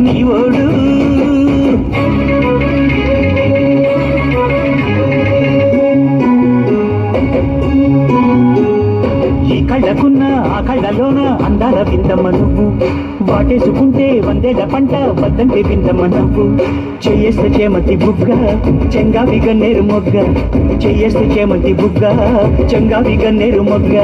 నీ ఓడు ఈ కళ్ళకున్న ఆ కళ్ళలోన అందాల విందమ్మ నువ్వు వాటేసుకుంటే వందేళ్ల పంట వద్దంటే విందమ్మ నువ్వు చెయ్యేస్తే చేమంతి బుగ్గ చెంగావి గన్నేరు మొగ్గ చెయ్యేస్తే చేమంతి బుగ్గ చెంగావి గన్నేరు మొగ్గ